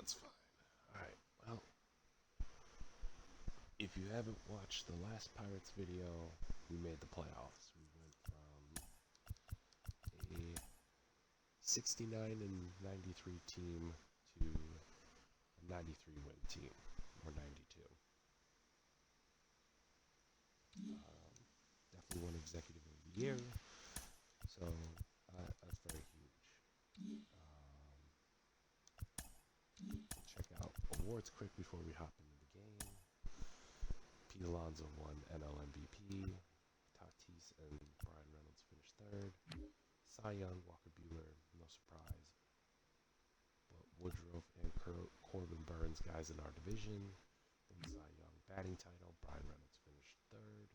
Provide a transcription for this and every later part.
That's fine. Alright, well, if you haven't watched the last Pirates video, we made the playoffs. We went from a 69 and 93 team to a 93 win team, or 92. Definitely won Executive of the Year, so that's very huge. We'll check out awards quick before we hop into the game. Pete Alonso won NL MVP. Tatis and Brian Reynolds finished third. Cy Young, Walker Buehler, no surprise. But Woodruff and Corbin Burns, guys in our division. Then Cy Young batting title. Brian Reynolds finished third.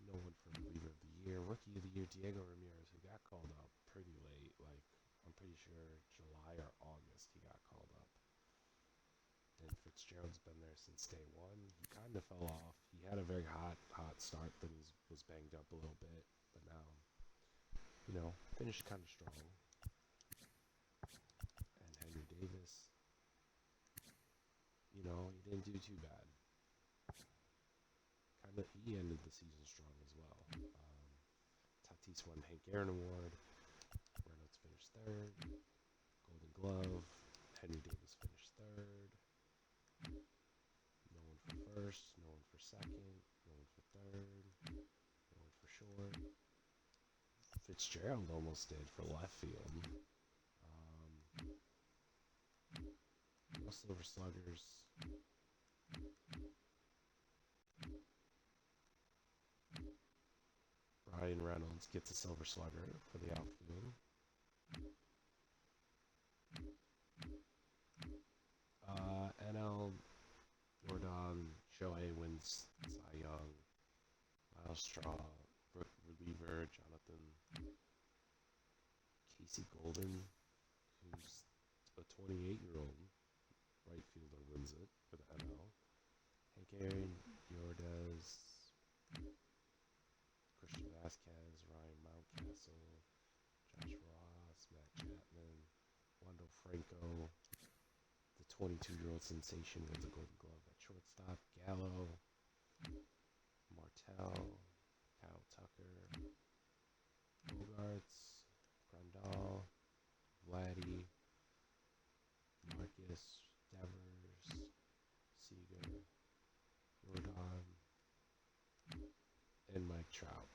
No one for reliever of the year. Rookie of the year, Diego Ramirez, who got called up pretty late. Like, I'm pretty sure July or August he got called up. And Fitzgerald's been there since day one. He kind of fell off. He had a very hot start, then he was banged up a little bit. But now, finished kind of strong. And Henry Davis, he didn't do too bad. He ended the season strong as well. Tatis won Hank Aaron Award. Reynolds finished third. Golden Glove. Henry Davis finished third. No one for first. No one for second. No one for third. No one for short. Fitzgerald almost did for left field. No Silver Sluggers. Brian Reynolds gets a Silver Slugger for the outfield. NL Jordan Shohei wins Cy Young. Miles Straw, reliever Jonathan. Casey Golden, who's a 28-year-old right fielder, wins it for the NL. Hank Aaron, JustinDezzz, Christian Vasquez, Ryan Mountcastle, Josh Ross, Matt Chapman, Wander Franco. The 22-year-old sensation wins a Golden Glove at shortstop. Gallo, Martell, Kyle Tucker, Bogarts, Grandal, Vladdy, Marcus, Devers, Seager, Rodon, and Mike Trout.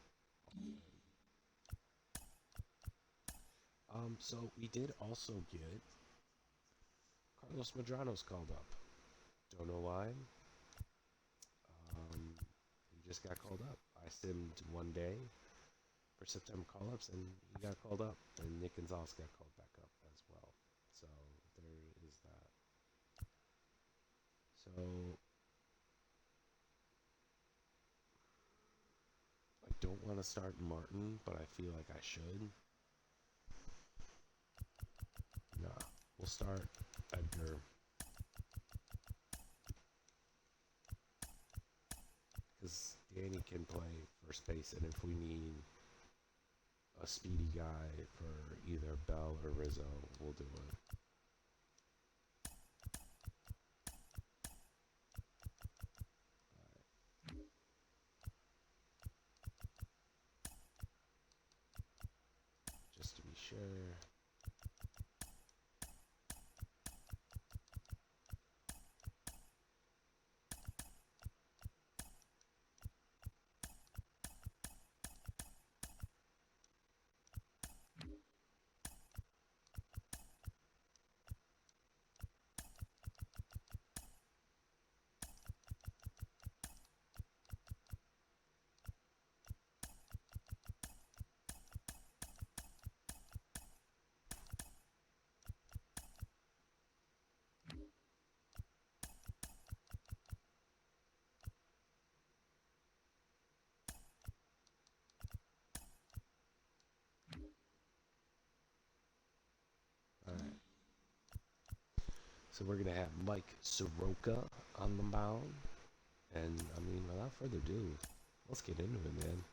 So we did also get Carlos Medrano's called up. Don't know why. He just got called up. I simmed one day for September call-ups, and he got called up. And Nick Gonzalez got called back up as well. So there is that. So I don't want to start Martin, but I feel like I should. Nah, we'll start Edgar. Because Danny can play first base, and if we need a speedy guy for either Bell or Rizzo, we'll do it. Just to be sure. So we're going to have Mike Soroka on the mound. And, without further ado, let's get into it, man.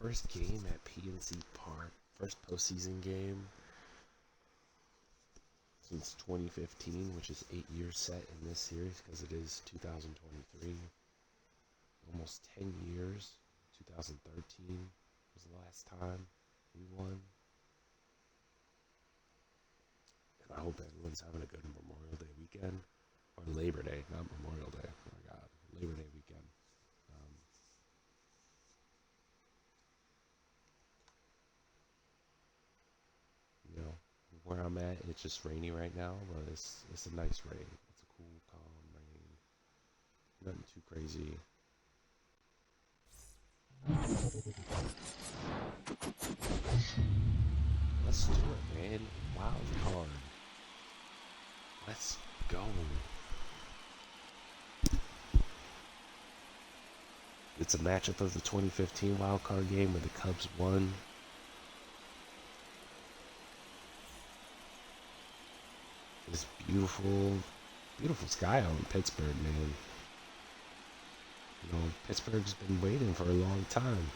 First game at PNC Park. First postseason game since 2015, which is 8 years set in this series because it is 2023. Almost 10 years. 2013 was the last time we won. And I hope everyone's having a good Memorial Day weekend. Or Labor Day, not Memorial Day. Oh my God. Labor Day weekend. You know, where I'm at, it's just rainy right now, but it's a nice rain. It's a cool, calm rain. Nothing too crazy. Let's do it, man. Wild card. Let's go. It's a matchup of the 2015 wild card game where the Cubs won. This beautiful, beautiful sky out in Pittsburgh, man. You know, Pittsburgh's been waiting for a long time.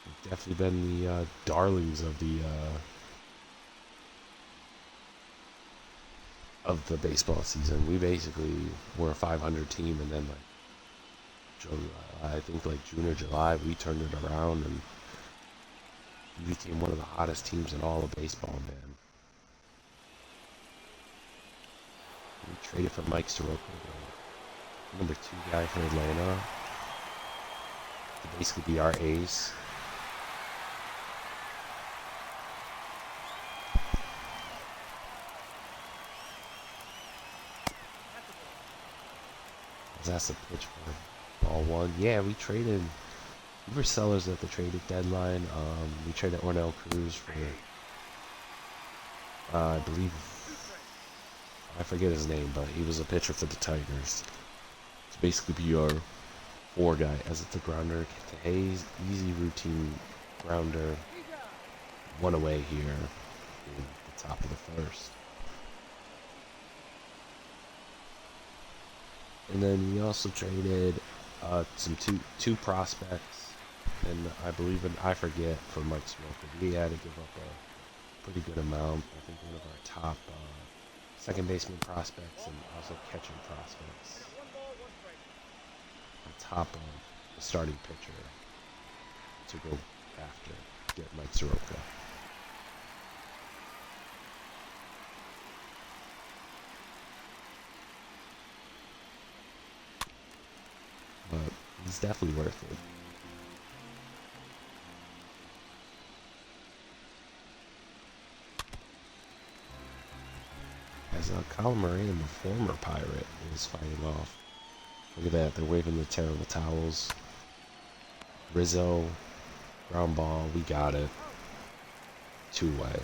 They've definitely been the darlings of the baseball season. We basically were a 500 team, and then I think like June or July, we turned it around and we became one of the hottest teams in all of baseball, man. We traded for Mike Soroka, the number 2 guy for Atlanta, to basically be our ace. That's a pitch for ball 1. Yeah, we traded. We were sellers at the trade deadline. We traded Ornell Cruz for, I believe, I forget his name, but he was a pitcher for the Tigers. To basically be our 4 guy, as it's a grounder. Get to Hayes, easy routine grounder. 1 away here in the top of the first. And then we also traded some two prospects, and I believe I forget for Mike Soroka. We had to give up a pretty good amount. I think one of our top second baseman prospects and also catching prospects. On top of the starting pitcher to go after, get Mike Soroka. But he's definitely worth it. As Colin Moran, the former Pirate, is fighting off. Look at that, they're waving the terrible towels. Rizzo, ground ball, we got it. 2-way.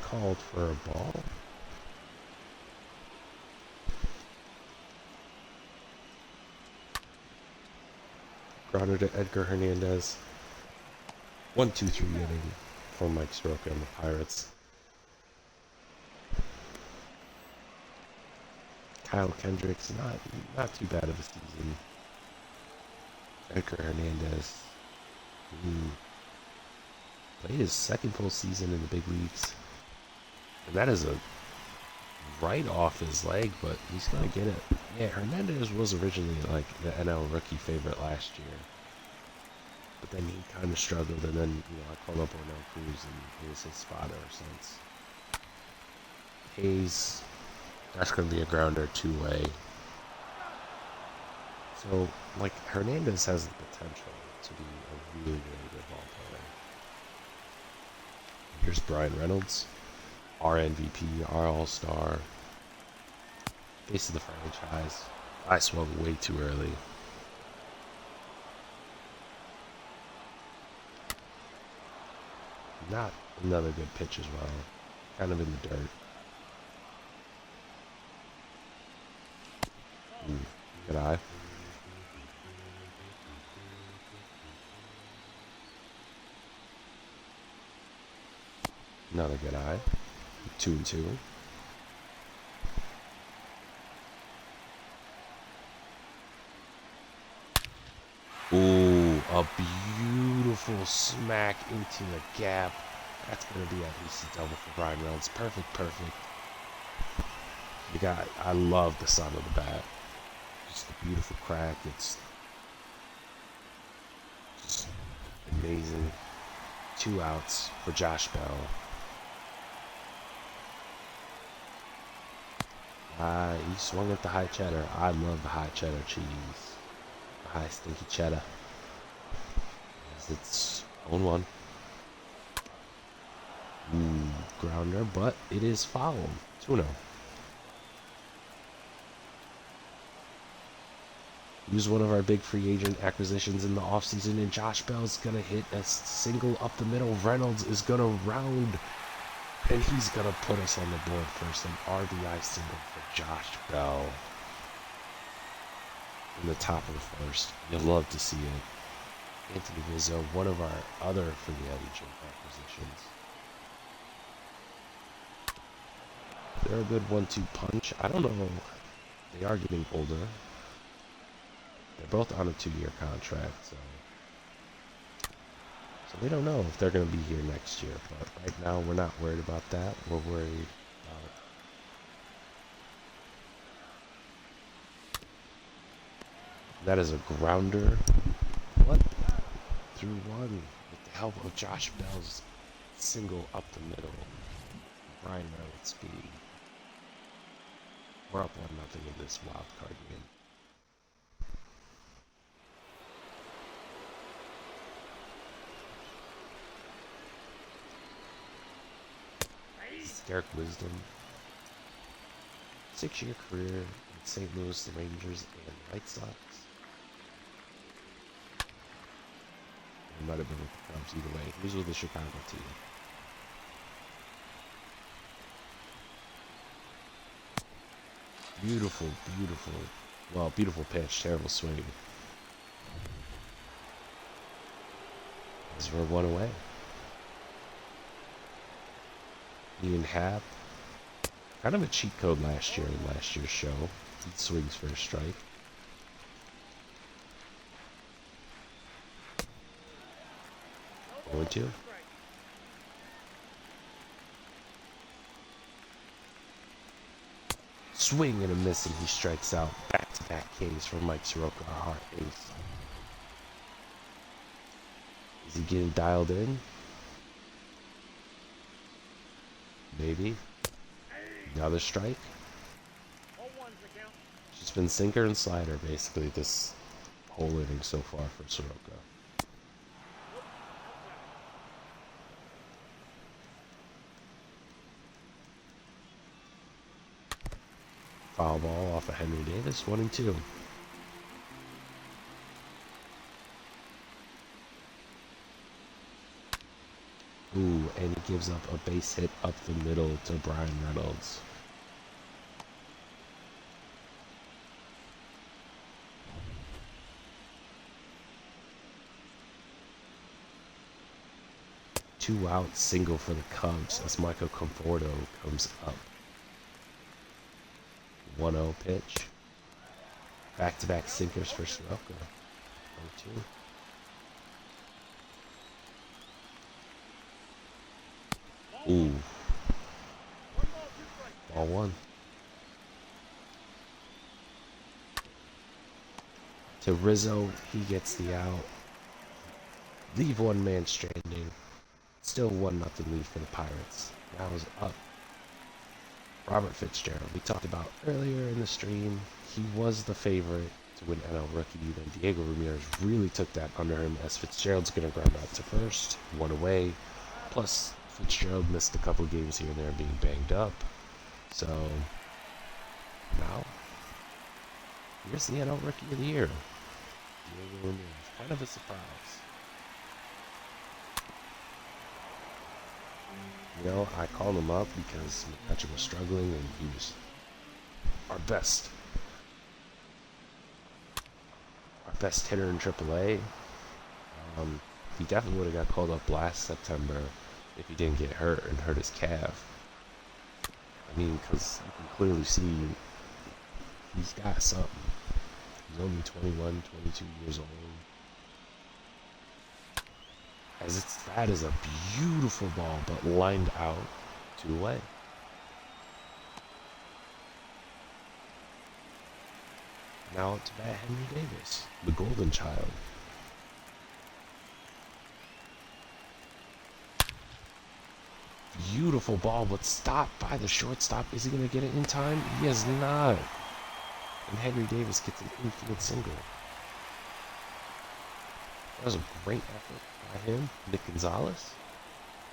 Called for a ball. Grounder to Edgar Hernandez. 1-2-3 inning for Mike Soroka and the Pirates. Kyle Kendricks, not too bad of a season. Edgar Hernandez, played his second full season in the big leagues. And that is a right off his leg, but he's going to get it. Yeah, Hernandez was originally like the NL rookie favorite last year. But then he kind of struggled, and then, I called up Ornell Cruz, and he was his spot ever since. Hayes, that's going to be a grounder 2-way. So, Hernandez has the potential to be a really, really good ball player. Here's Brian Reynolds. Our MVP, our all-star, face of the franchise. I swung way too early. Not another good pitch as well. Kind of in the dirt. Good eye. Another good eye. 2-2. Ooh, a beautiful smack into the gap. That's going to be at least a double for Brian Reynolds. Perfect, perfect. I love the sound of the bat. Just a beautiful crack. It's just amazing. 2 outs for Josh Bell. He swung at the high cheddar. I love the high cheddar cheese. The high stinky cheddar. It's 0-1. Grounder, but it is foul. 2-0. Use one of our big free agent acquisitions in the offseason, and Josh Bell's going to hit a single up the middle. Reynolds is going to round, and he's going to put us on the board first. An RBI single for Josh Bell in the top of the first. You'll love to see it. Anthony Rizzo, one of our other free agent acquisitions. They're a good 1-2 punch. I don't know. They are getting older. They're both on a 2-year contract, so we don't know if they're going to be here next year. But right now, we're not worried about that. We're worried about that is a grounder. What? Through 1 with the help of Josh Bell's single up the middle. Brian Reynolds speed. We're up 1-0 in this wild card game. Derek Wisdom, 6-year career in St. Louis, the Rangers, and White Sox. It might have been with the Cubs either way. He was with the Chicago team. Beautiful, beautiful. Well, beautiful pitch, terrible swing. As we're 1 away. Ian Happ, kind of a cheat code last year in last year's show. He swings for a strike. Going to. Swing and a miss, and he strikes out. Back-to-back Ks for Mike Soroka, our heart ace. Is he getting dialed in? Maybe. Another strike. She's been sinker and slider basically this whole inning so far for Soroka. Foul ball off of Henry Davis, 1-2. Ooh, and he gives up a base hit up the middle to Brian Reynolds. Two-out single for the Cubs as Michael Conforto comes up. 1-0 pitch. Back-to-back sinkers for Soroka. 0-2. Ooh. Ball 1. To Rizzo, he gets the out. Leave one man stranding. Still 1-0 lead for the Pirates. Now is up. Robert Fitzgerald, we talked about earlier in the stream. He was the favorite to win NL Rookie. Then Diego Ramirez really took that under him as Fitzgerald's going to ground out to first. 1 away. Plus, Fitzgerald missed a couple games here and there being banged up. So, now, here's the NL Rookie of the Year. Diego Ramirez. Kind of a surprise. You know, I called him up because McCutcheon was struggling and he was our best hitter in AAA. He definitely would have got called up last September if he didn't get hurt and hurt his calf. I mean, because you can clearly see he's got something. He's only 21, 22 years old. That is a beautiful ball, but lined out to away. Now up to bat Henry Davis, the golden child. Beautiful ball, but stopped by the shortstop. Is he going to get it in time? He is not. And Henry Davis gets an infield single. That was a great effort by him. Nick Gonzalez.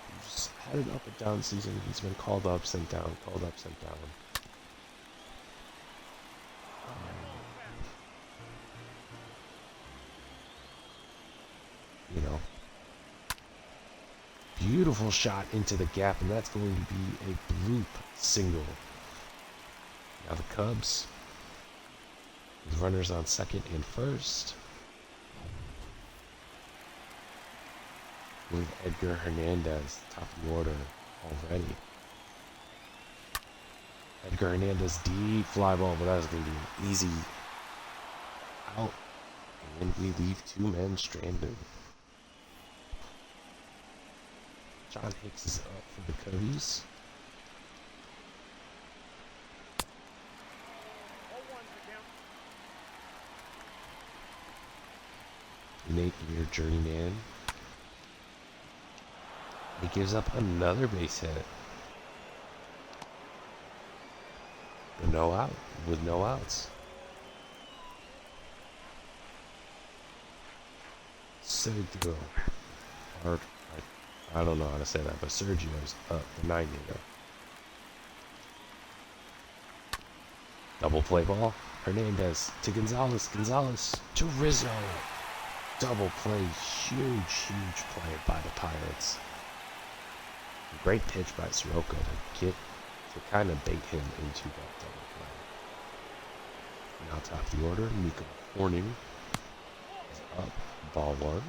He just had an up and down season. He's been called up, sent down, called up, sent down. You know. Beautiful shot into the gap, and that's going to be a bloop single. Now the Cubs. With runners on second and first. With Edgar Hernandez, top of the order already. Edgar Hernandez, deep fly ball, but that was going to be an easy out. And we leave two men stranded. John Hicks is up for the Cubbies. Nate, your journeyman. He gives up another base hit. With no outs. Sergio. I don't know how to say that, but Sergio's up, the 9 hitter. Double play ball. Hernandez to Gonzalez. Gonzalez to Rizzo. Double play. Huge play by the Pirates. Great pitch by Soroka to kind of bait him into that double play. Now top of the order, Nico Horning is up, ball one.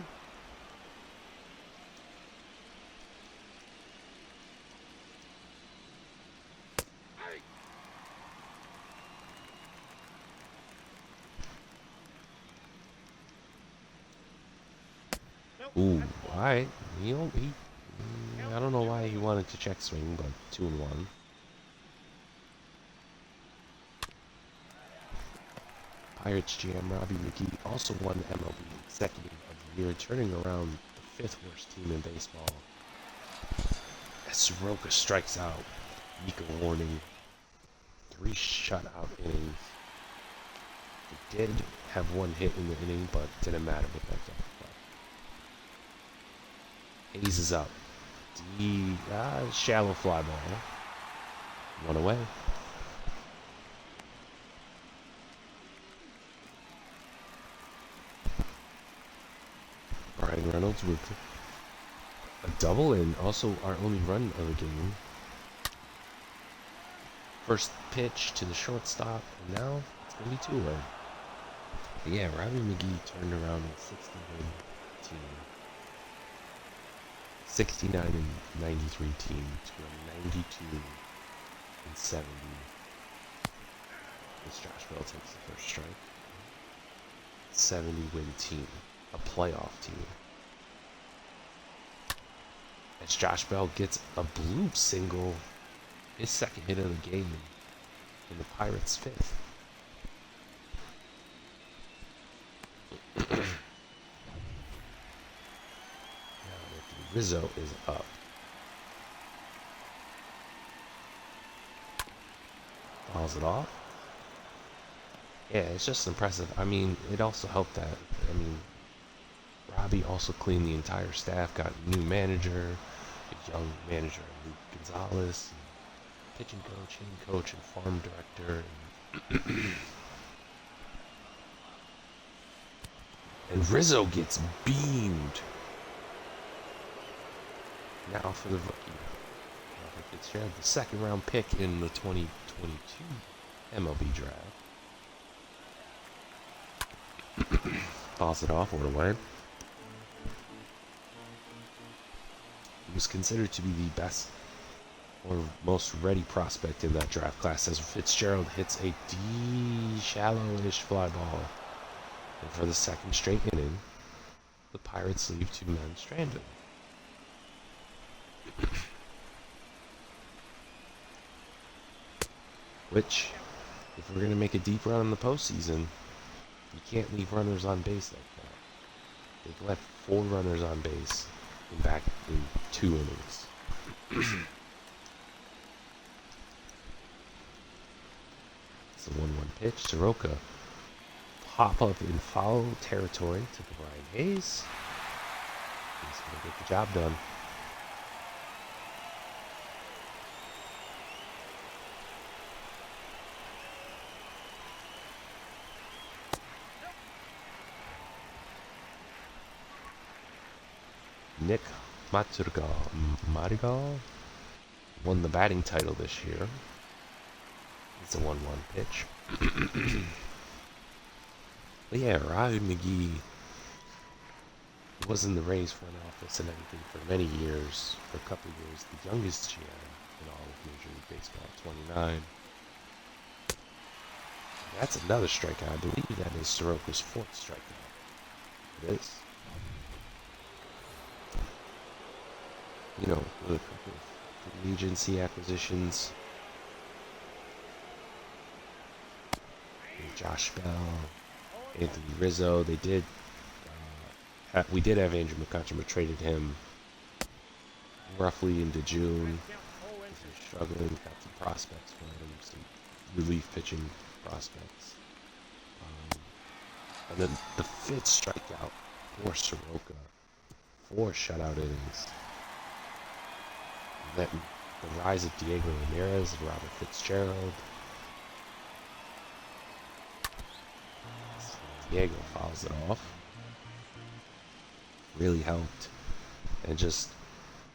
Ooh, alright. I don't know why he wanted to check swing, but 2-1. Pirates GM Robbie McGee also won MLB Executive of the Year, turning around the 5th worst team in baseball. As Soroka strikes out, Nico Warning, 3 shutout innings. He did have 1 hit in the inning, but didn't matter with that double play. Hayes is up. Shallow fly ball. 1 away. Brian Reynolds with a double and also our only run of the game. First pitch to the shortstop, and now it's going to be 2-away. But yeah, Robbie McGee turned around a 60-win team. 69 and 93 team to a 92 and 70. As Josh Bell takes the first strike. 70-win team, a playoff team. As Josh Bell gets a bloop single, his 2nd hit of the game, in the Pirates' 5th. Rizzo is up. Fouls it off. Yeah, it's just impressive. I mean, it also helped that, Robbie also cleaned the entire staff, got a new manager, a young manager, Luke Gonzalez, pitching coach, hitting coach, and farm director. And Rizzo gets beamed. Now for the rookie, Robert Fitzgerald, the 2nd round pick in the 2022 MLB draft. Toss it off, 1 away. He was considered to be the best or most ready prospect in that draft class, as Fitzgerald hits a shallow-ish fly ball. And for the second straight inning, the Pirates leave 2 men stranded. Which, if we're going to make a deep run in the postseason, you can't leave runners on base like that. They've left 4 runners on base in 2 innings. It's a 1-1 pitch. Soroka pop up in foul territory to Brian Hayes. He's going to get the job done. Nick Madrigal won the batting title this year. It's a 1-1 pitch. But yeah, Rahul McGee was in the Rays front office and everything for many years, for a couple of years, the youngest GM in all of Major League Baseball, 29. That's another strikeout. I believe that is Soroka's 4th strikeout. It is. You know, with a couple of free agency acquisitions. Josh Bell, Anthony Rizzo. They did. We did have Andrew McCutcheon, but traded him roughly into June. He was struggling. Got some prospects for him, some relief pitching prospects. And then the 5th strikeout for Soroka. 4 shutout innings. And then the rise of Diego Ramirez and Robert Fitzgerald. Diego fouls it off. Really helped. And just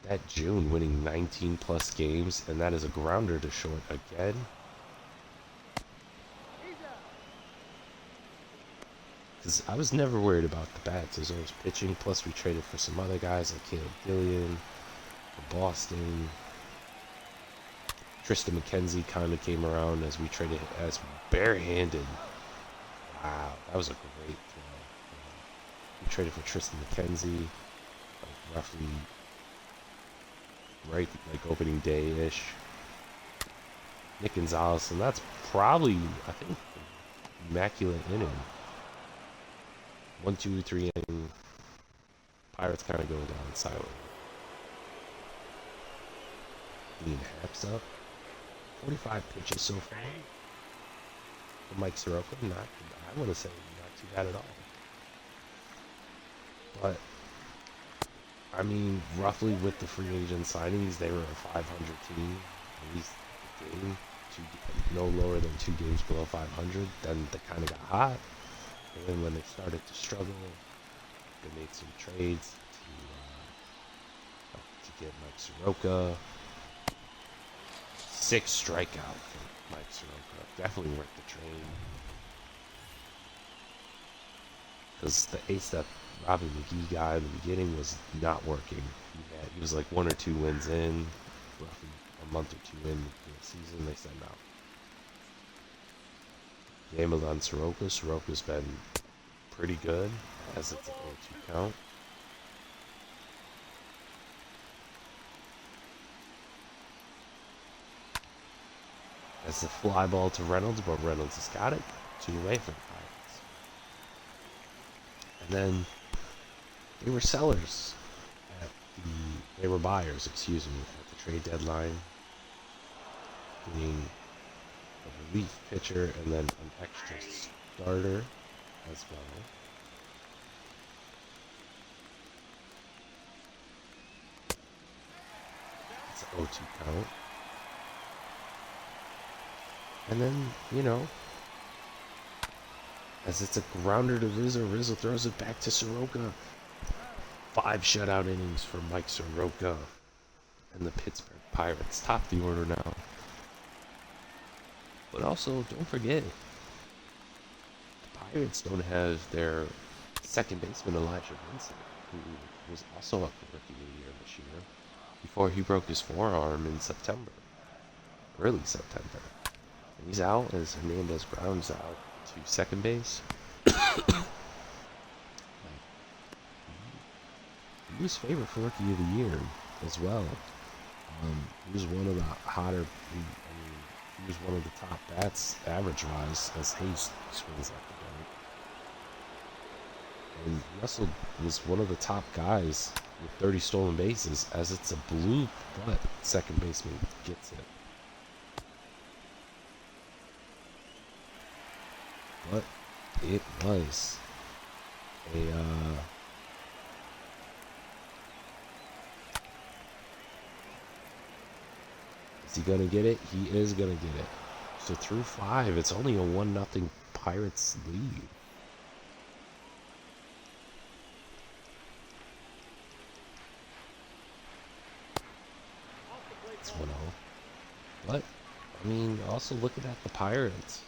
that June winning 19 plus games, and that is a grounder to short again. Because I was never worried about the bats. There's always pitching. Plus we traded for some other guys like Caleb Gillian for Boston. Tristan McKenzie kind of came around as we traded as barehanded. Wow, that was a great throw. We traded for Tristan McKenzie, like roughly right like opening day-ish. Nick Gonzalez, and that's probably, I think, immaculate inning. 1, 2, 3 inning. Pirates kind of going down silently. Dean Haps up. 45 pitches so far. Mike Soroka, I want to say not too bad at all. But, I mean, roughly with the free agent signings, they were a 500 team, at least a game, no lower than 2 games below 500. Then they kind of got hot. And then when they started to struggle, they made some trades to get Mike Soroka. 6 strikeout for Mike Soroka. Definitely worth the trade. Because the A-step Robbie McGee guy in the beginning was not working. He was like 1 or 2 wins in, roughly a month or 2 in the season. They said no. Gambled on Soroka. Soroka's been pretty good as it's an 0-2 count. As the fly ball to Reynolds, but Reynolds has got it. 2 away for the Pirates. And then they were sellers they were buyers, excuse me, at the trade deadline. Getting a relief pitcher and then an extra starter as well. It's an 0-2 count. And then, you know, as it's a grounder to Rizzo, Rizzo throws it back to Soroka. 5 shutout innings for Mike Soroka and the Pittsburgh Pirates. Top the order now. But also, don't forget, the Pirates don't have their second baseman Elijah Vincent, who was also up for Rookie of the Year this year, before he broke his forearm in September. early September. And he's out as Hernandez grounds out to second base. He was favored for Rookie of the Year as well. He was one of the hotter. He was one of the top bats average-wise as Hayes swings like the dog. And he also was one of the top guys with 30 stolen bases, as it's a blue butt second baseman gets it. But it was a is he gonna get it? He is gonna get it. So through 5, it's only a 1-0 Pirates lead. It's 1-0. But I mean, also looking at the Pirates,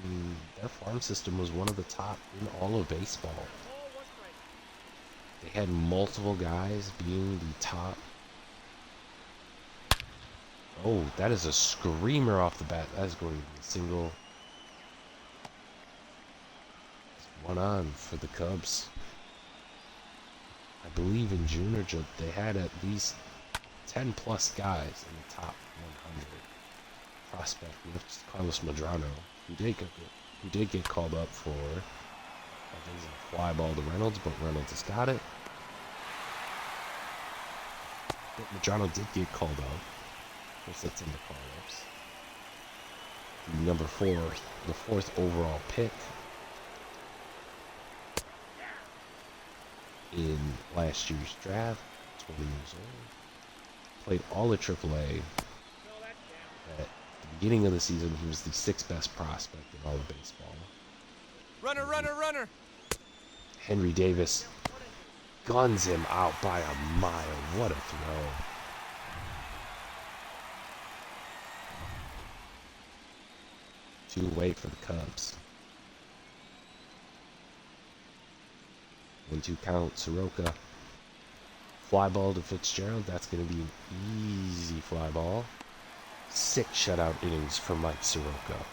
I mean, their farm system was one of the top in all of baseball. They had multiple guys being the top. Oh, that is a screamer off the bat. That is going to be a single. One on for the Cubs. I believe in June or July, they had at least 10 plus guys in the top 100 prospect list. Carlos Medrano, who did get called up for a fly ball to Reynolds, but Reynolds has got it. But Medrano did get called up. Of course, that's in the call-ups. Number 4, the 4th overall pick in last year's draft, 20 years old. Played all at AAA. At the beginning of the season, he was the 6th best prospect in all of baseball. Runner, runner, runner! Henry Davis guns him out by a mile. What a throw. Two away for the Cubs. 1-2 count. Soroka. Fly ball to Fitzgerald. That's going to be an easy fly ball. 6 shutout innings for Mike Soroka.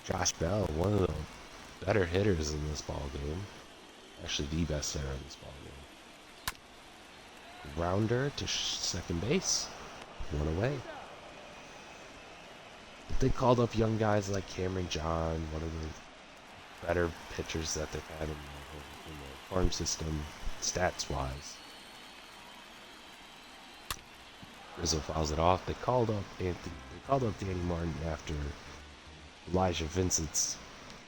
Josh Bell, one of the better hitters in this ball game. Actually, the best hitter in this ball game. Rounder to second base. 1 away. They called up young guys like Cameron John, one of the better pitchers that they've had in the farm system, stats-wise. Rizzo fouls it off. They called up Danny Martin after Elijah Vincent's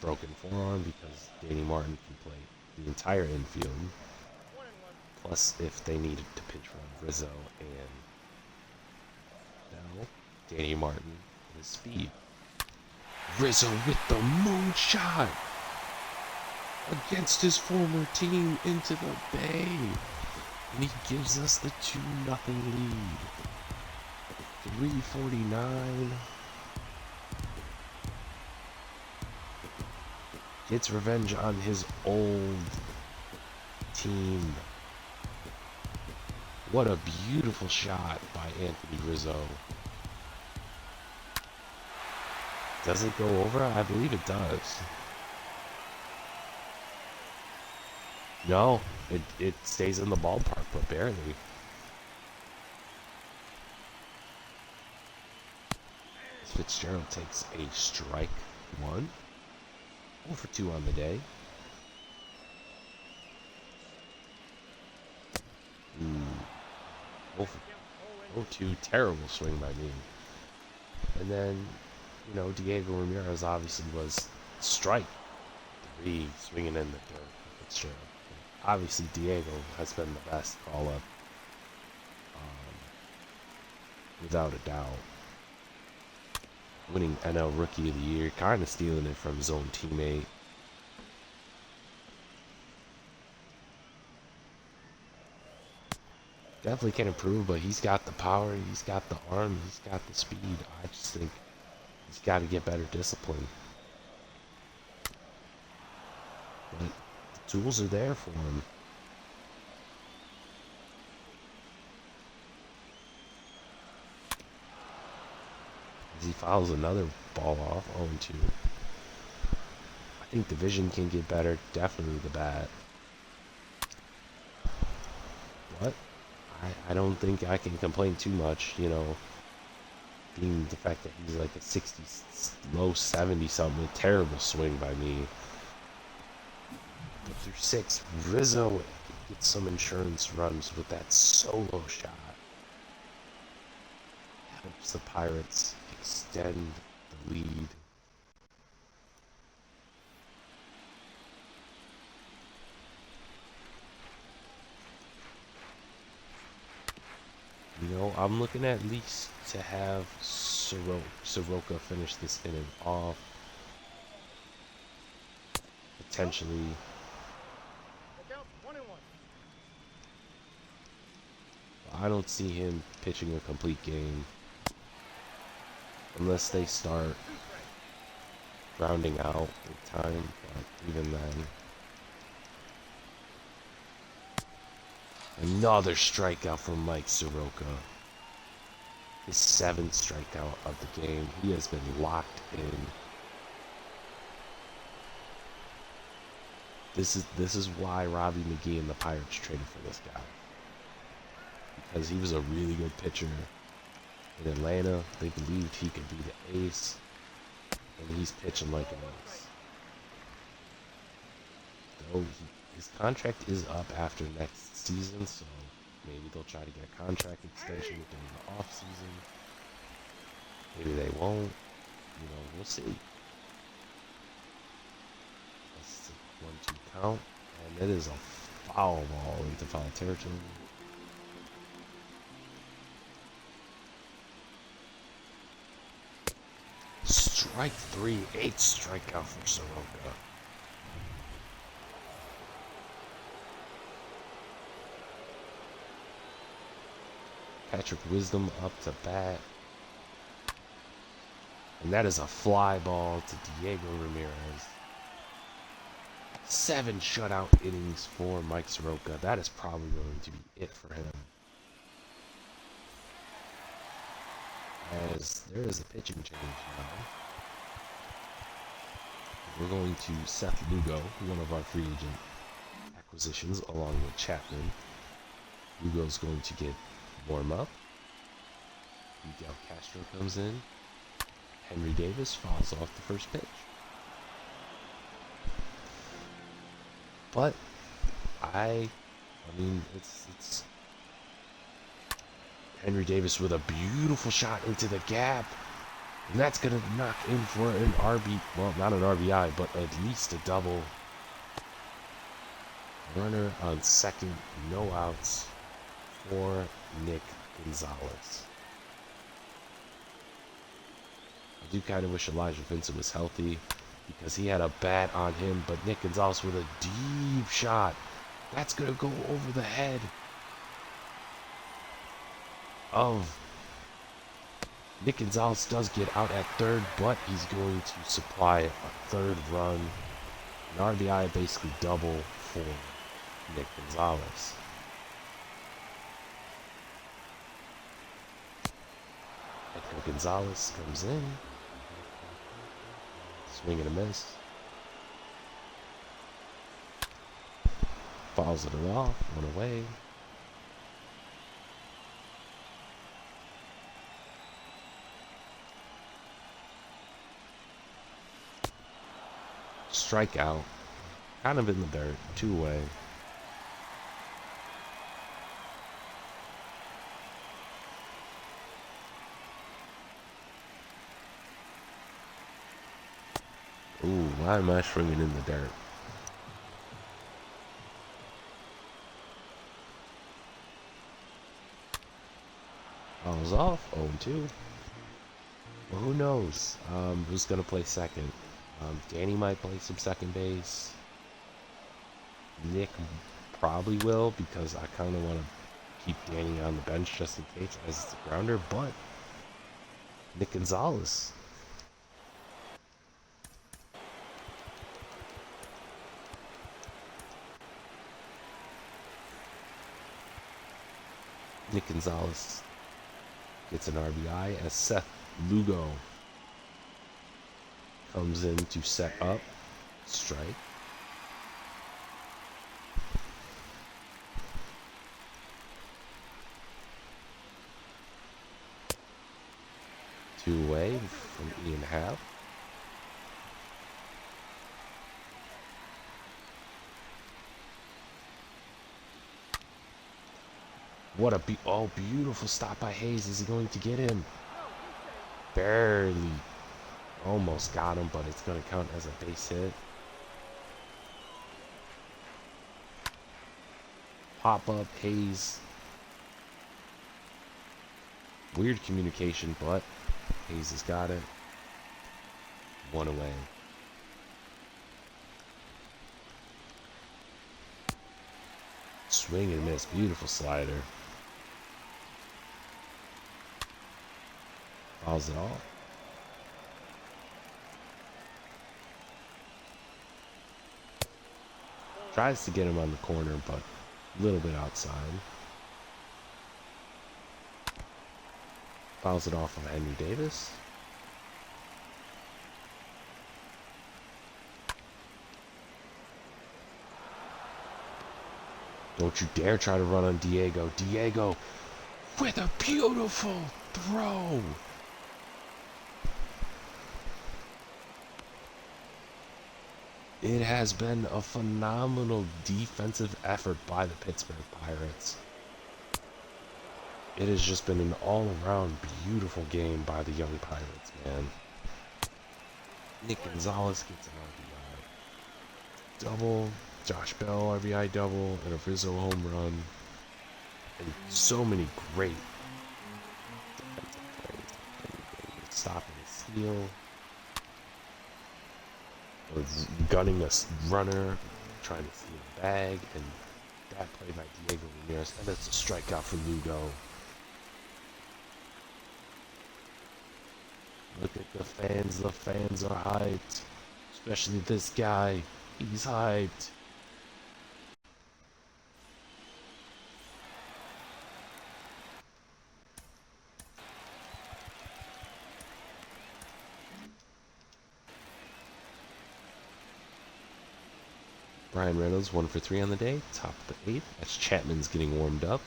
broken forearm, because Danny Martin can play the entire infield. Plus, if they needed to pinch run Rizzo and Bell, Danny Martin with speed. Rizzo with the moonshot against his former team into the Bay. And he gives us the 2-0 lead. 3:49. Gets revenge on his old team. What a beautiful shot by Anthony Rizzo. Does it go over? I believe it does. No, it stays in the ballpark, but barely. Fitzgerald takes a strike 1. 0 for 2 on the day. 0 for 2, terrible swing by me. And then, you know, Diego Ramirez obviously was strike 3, swinging in the dirt. Fitzgerald. Obviously, Diego has been the best call-up, without a doubt. Winning NL Rookie of the Year, kind of stealing it from his own teammate. Definitely can improve, but he's got the power, he's got the arm, he's got the speed. I just think he's got to get better discipline. But the tools are there for him. As he fouls another ball off, 0-2. I think the vision can get better. Definitely the bat. What? I don't think I can complain too much, you know, being the fact that he's like a 60, low 70 something, a terrible swing by me. But through 6, Rizzo gets some insurance runs with that solo shot. Helps the Pirates extend the lead. You know, I'm looking at least to have Soroka finish this inning off. Potentially. I don't see him pitching a complete game unless they start rounding out with time, but even then. Another strikeout from Mike Soroka. His 7th strikeout of the game. He has been locked in. This is why Robbie McGee and the Pirates traded for this guy. Because he was a really good pitcher in Atlanta. They believed he could be the ace. And he's pitching like an ace. Though his contract is up after next season, so maybe they'll try to get a contract extension during the off season. Maybe they won't. You know, we'll see. That's the 1-2 count, and it is a foul ball into foul territory. Strike 3, 8th strikeout for Soroka. Patrick Wisdom up to bat. And that is a fly ball to Diego Ramirez. 7 shutout innings for Mike Soroka. That is probably going to be it for him. As there is a pitching change now. We're going to Seth Lugo, one of our free agent acquisitions, along with Chapman. Lugo's going to get warm up. Miguel Castro comes in. Henry Davis fouls off the first pitch. But I mean, it's Henry Davis with a beautiful shot into the gap. And that's going to knock in for an RB, well, not an RBI, but at least a double. Runner on second, no outs for Nick Gonzalez. I do kind of wish Elijah Vincent was healthy because he had a bat on him, but Nick Gonzalez with a deep shot. That's going to go over the head of Nick Gonzalez. Does get out at third, but he's going to supply a third run. An RBI, basically double for Nick Gonzalez. And Gonzalez comes in. Swing and a miss. Fouls it off, one away. Strikeout. Kind of in the dirt, 2 away. Ooh, why am I swinging in the dirt? Fouls off, 0-2. Well, who knows who's going to play second? Danny might play some second base. Nick probably will, because I kind of want to keep Danny on the bench just in case as the grounder, but Nick Gonzalez. Nick Gonzalez gets an RBI as Seth Lugo Comes in to set up. Strike. Two away from Ian Happ. What a beautiful stop by Hayes. Is he going to get him? Barely. Almost got him, but it's going to count as a base hit. Pop up, Hayes. Weird communication, but Hayes has got it. One away. Swing and miss. Beautiful slider. Fouls it off. Tries to get him on the corner, but a little bit outside. Fouls it off on Henry Davis. Don't you dare try to run on Diego. Diego with a beautiful throw. It has been a phenomenal defensive effort by the Pittsburgh Pirates. It has just been an all-around beautiful game by the young Pirates, man. Nick Gonzalez gets an RBI double. Josh Bell RBI double and a Rizzo home run. And so many great defensive plays. Stopping a steal. Or gunning a runner, trying to steal a bag, and that play by Diego Ramirez, and that's a strikeout for Lugo. Look at the fans are hyped, especially this guy, he's hyped. Brian Reynolds, 1 for 3 on the day, top of the 8th. That's Chapman's getting warmed up.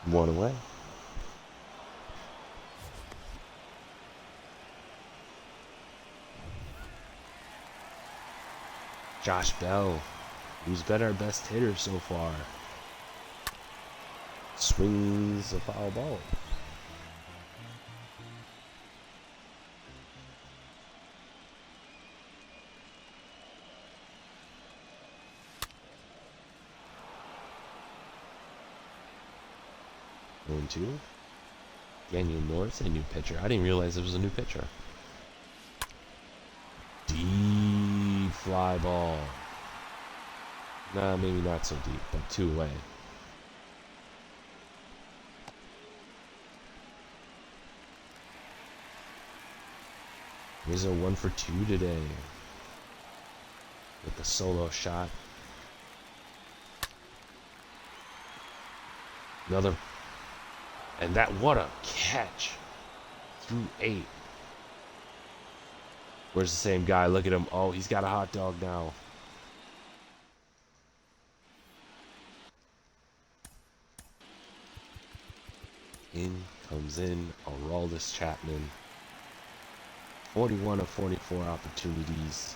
One away. Josh Bell, who's been our best hitter so far. Swings a foul ball. 1-2. Daniel Norris, a new pitcher. I didn't realize it was a new pitcher. Deep fly ball. Nah, maybe not so deep, but 2 away. Here's a 1 for 2 today. With the solo shot. Another. And that, what a catch. Through 8. Where's the same guy? Look at him. Oh, he's got a hot dog now. In comes in Aroldis Chapman. 41 of 44 opportunities.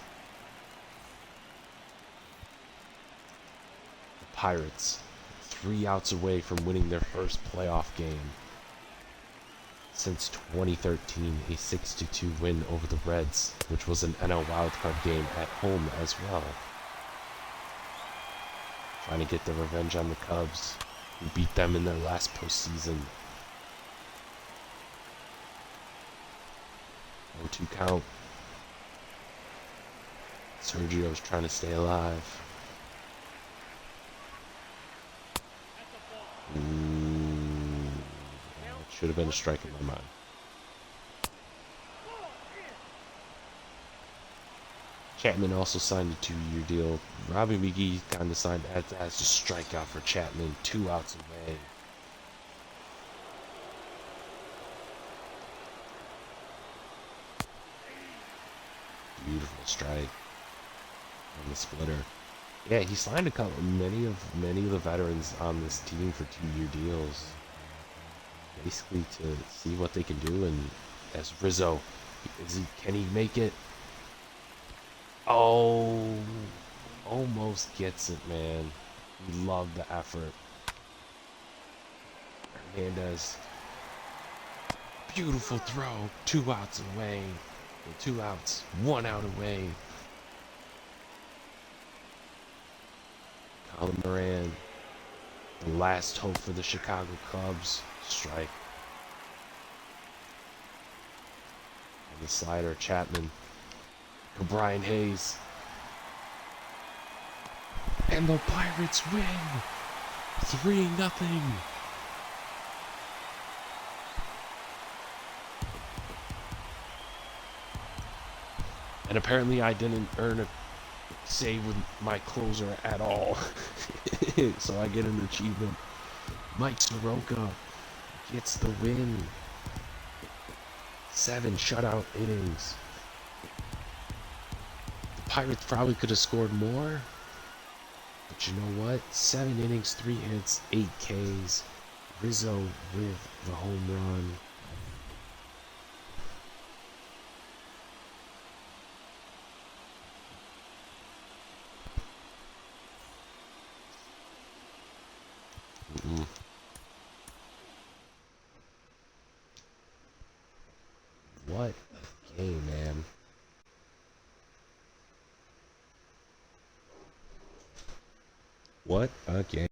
The Pirates 3 outs away from winning their first playoff game since 2013, a 6-2 win over the Reds, which was an NL wildcard game at home as well. Trying to get their revenge on the Cubs, who beat them in their last postseason. 0-2 count. Sergio's trying to stay alive. Should have been a strike in my mind. Chapman also signed a 2-year deal. Robbie McGee kind of signed as a strikeout for Chapman. 2 outs away. beautiful strike on the splitter. Yeah, he signed many of the veterans on this team for 2-year deals, basically to see what they can do. And as Rizzo, can he make it? Oh, almost gets it, man. We love the effort. Hernandez, beautiful throw, 2 outs away. 2 outs, 1 out away. Colin Moran, the last hope for the Chicago Cubs. Strike. And the slider, Chapman. Brian Hayes. And the Pirates win! 3-0. And apparently I didn't earn a save with my closer at all. So I get an achievement. Mike Soroka gets the win. 7 shutout innings. The Pirates probably could have scored more. But you know what? 7 innings, 3 hits, 8 Ks. Rizzo with the home run. What a game, man. What a game.